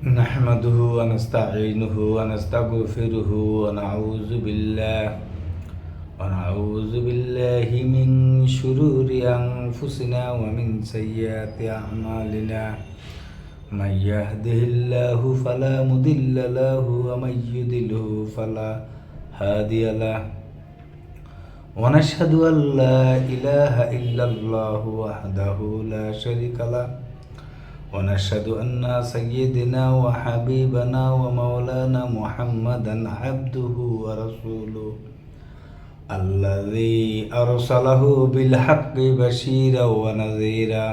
نحمده ونستعينه ونستغفره ونعوذ بالله من شرور أنفسنا ومن سيئات أعمالنا من يهده الله فلا مضل له ومن يضلل فلا هادي له ونشهد أن لا إله إلا الله وحده لا شريك له ونشهد أن سيدنا وحبيبنا ومولانا محمدا عبده ورسوله الذي أرسله بالحق بشيرا ونذيرا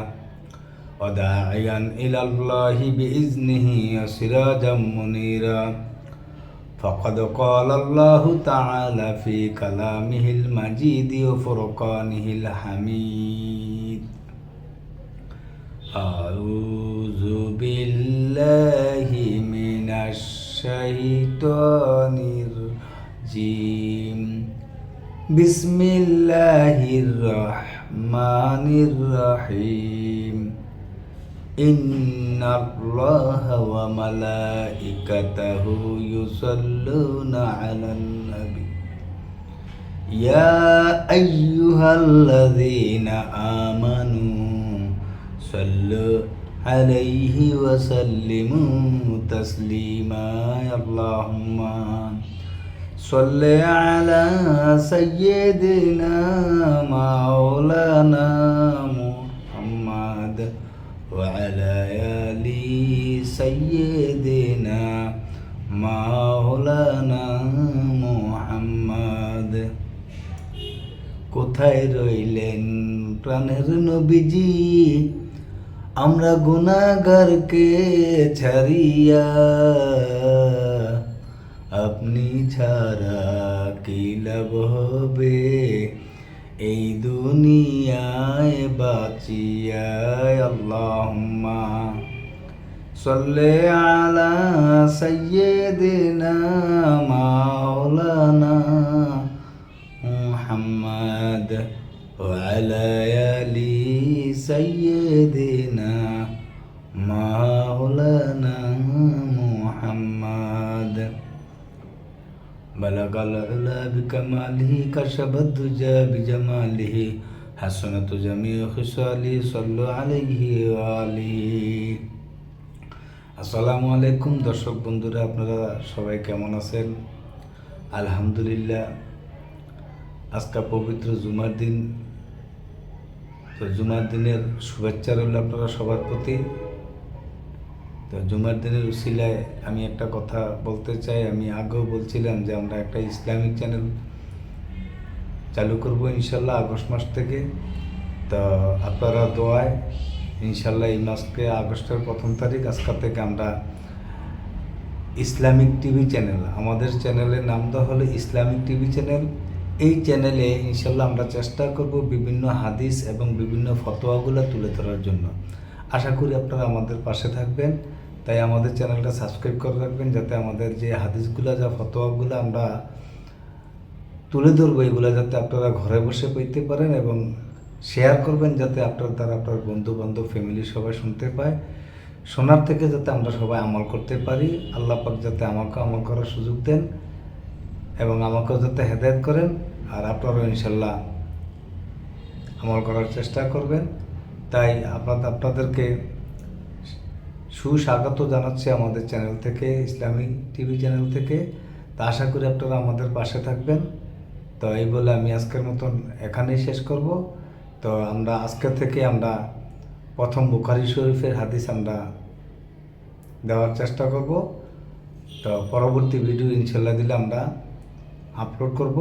وداعيا إلى الله بإذنه وسراجا منيرا فقد قال الله تعالى في كلامه المجيد وفرقانه الحميد أعوذ بالله من الشيطان الرجيم بسم الله الرحمن الرحيم إن الله وملائكته يصلون على النبي يا أيها الذين آمنوا صلوا عليه وسلموا تسليما اللهم صل على سيدنا مولانا محمد وعلى آل سيدنا مولانا محمد কোথায় রইলেন প্রাণের নবীজি আমরা গুনাহগারকে ছাড়িয়া আপনি ছাড়া কি লাভ হবে এই দুনিয়ায় বাঁচিয়া আল্লাহুম্মা সাল্লি আলা সাইয়্যিদিনা মাওলানা মুহাম্মদ وعلى آل سيدنا مولانا محمد بلغ العلا بكماله كشف الدجى بجماله حسنة جميع خصاله صلوا عليه وآله আসসালামু আলাইকুম দর্শক বন্ধুরা, আপনারা সবাই কেমন আছেন? আলহামদুলিল্লাহ। আজকে পবিত্র জুমার দিন, তো জুমার দিনের শুভেচ্ছা রইল আপনারা সবার প্রতি। তো জুমার দিনের উসিলায় আমি একটা কথা বলতে চাই। আমি আগেও বলছিলাম যে আমরা একটা ইসলামিক চ্যানেল চালু করব ইনশাল্লাহ আগস্ট মাস থেকে। তো আপনারা দোয়ায় ইনশাল্লাহ এই মাসকে আগস্টের 1 তারিখ আজকে থেকে আমরা ইসলামিক টিভি চ্যানেল, আমাদের চ্যানেলের নাম দেওয়া হলো ইসলামিক টিভি চ্যানেল। এই চ্যানেলে ইনশাল্লাহ আমরা চেষ্টা করব বিভিন্ন হাদিস এবং বিভিন্ন ফতোয়াগুলো তুলে ধরার জন্য। আশা করি আপনারা আমাদের পাশে থাকবেন। তাই আমাদের চ্যানেলটা সাবস্ক্রাইব করে রাখবেন, যাতে আমাদের যে হাদিসগুলো, যা ফতোয়াগুলো আমরা তুলে ধরবো, এগুলো যাতে আপনারা ঘরে বসে পেতে পারেন এবং শেয়ার করবেন, যাতে আপনার দ্বারা আপনার বন্ধু বান্ধব ফ্যামিলি সবাই শুনতে পায়। শোনার থেকে যাতে আমরা সবাই আমল করতে পারি। আল্লাহ পাক যাতে আমাকে আমল করার সুযোগ দেন এবং আমাকেও যাতে হেদায়েত করেন, আর আপনারাও ইনশাল্লাহ আমল করার চেষ্টা করবেন। তাই আপনাদেরকে সুস্বাগত জানাচ্ছি আমাদের চ্যানেল থেকে, ইসলামিক টিভি চ্যানেল থেকে। তা আশা করি আপনারা আমাদের পাশে থাকবেন। তো এই বলে আমি আজকের মতন এখানেই শেষ করব। তো আমরা আজকে থেকে আমরা প্রথম বুখারী শরীফের হাদিস আমরা দেওয়ার চেষ্টা করব। তো পরবর্তী ভিডিও ইনশাল্লাহ দিলে আমরা আপলোড করব।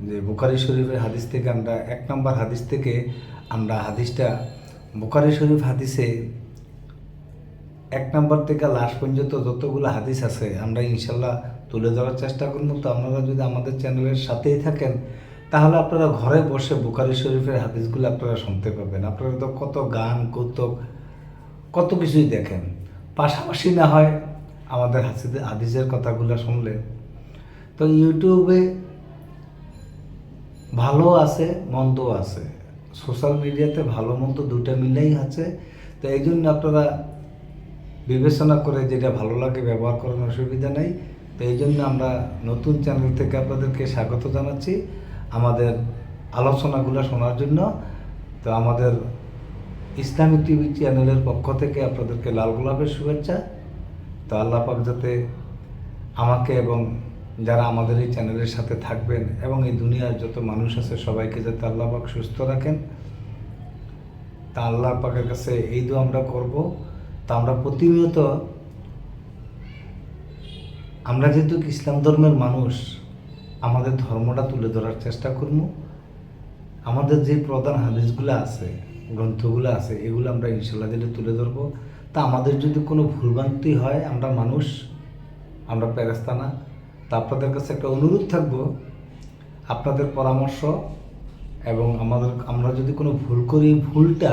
যে বুখারী শরীফের হাদিস থেকে আমরা 1 নম্বর হাদিস থেকে আমরা হাদিসটা, বুখারী শরীফ হাদিসে 1 নম্বর থেকে লাস্ট পর্যন্ত যতগুলো হাদিস আছে আমরা ইনশাল্লাহ তুলে ধরার চেষ্টা করব। তো আপনারা যদি আমাদের চ্যানেলের সাথেই থাকেন, তাহলে আপনারা ঘরে বসে বুখারী শরীফের হাদিসগুলো আপনারা শুনতে পাবেন। আপনারা তো কত গান, কৌতুক, কত কিছুই দেখেন, পাশাপাশি না হয় আমাদের হাদিসের কথাগুলো শুনলেন। তো ইউটিউবে ভালো আছে, মন্দ আছে, সোশ্যাল মিডিয়াতে ভালো মন্দ দুটো মিলেই আছে। তো এই জন্য আপনারা বিবেচনা করে যেটা ভালো লাগে ব্যবহার করার অসুবিধা নেই। তো এই জন্য আমরা নতুন চ্যানেল থেকে আপনাদেরকে স্বাগত জানাচ্ছি আমাদের আলোচনাগুলো শোনার জন্য। তো আমাদের ইসলামিক টিভি চ্যানেলের পক্ষ থেকে আপনাদেরকে লাল গোলাপের শুভেচ্ছা। তো আল্লাহ পাক যাতে আমাকে এবং যারা আমাদের এই চ্যানেলের সাথে থাকবেন এবং এই দুনিয়ার যত মানুষ আছে সবাইকে যাতে আল্লাহ পাক সুস্থ রাখেন, তা আল্লাহ পাকের কাছে এই দোয়া আমরা করব। তা আমরা প্রতিনিয়ত আমরা যেহেতু ইসলাম ধর্মের মানুষ, আমাদের ধর্মটা তুলে ধরার চেষ্টা করব। আমাদের যে প্রধান হাদিসগুলো আছে, গ্রন্থগুলো আছে, এগুলো আমরা ইনশাল্লাহ যেটা তুলে ধরবো। তা আমাদের যদি কোনো ভুলভ্রান্তি হয়, আমরা মানুষ, আমরা ফেরেশতা না। তা আপনাদের কাছে একটা অনুরোধ থাকবো, আপনাদের পরামর্শ এবং আমরা যদি কোনো ভুল করি, ভুলটা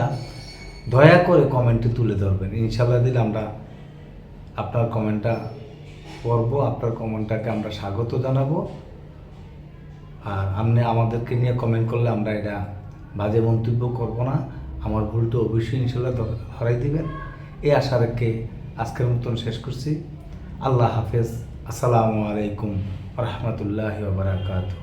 দয়া করে কমেন্টে তুলে ধরবেন। ইনশাল্লাহ দিলে আমরা আপনার কমেন্টটা পড়ব, আপনার কমেন্টটাকে আমরা স্বাগত জানাবো। আর আপনি আমাদেরকে নিয়ে কমেন্ট করলে আমরা এটা বাজে মন্তব্য করব না। আমার ভুলটা অবশ্যই ইনশাল্লাহ ধরাই দিবেন, এই আশা রেখে আজকের মতন শেষ করছি। আল্লাহ হাফেজ। আসসালামু আলাইকুম ওয়া রাহমাতুল্লাহি ওয়া বারাকাতুহু।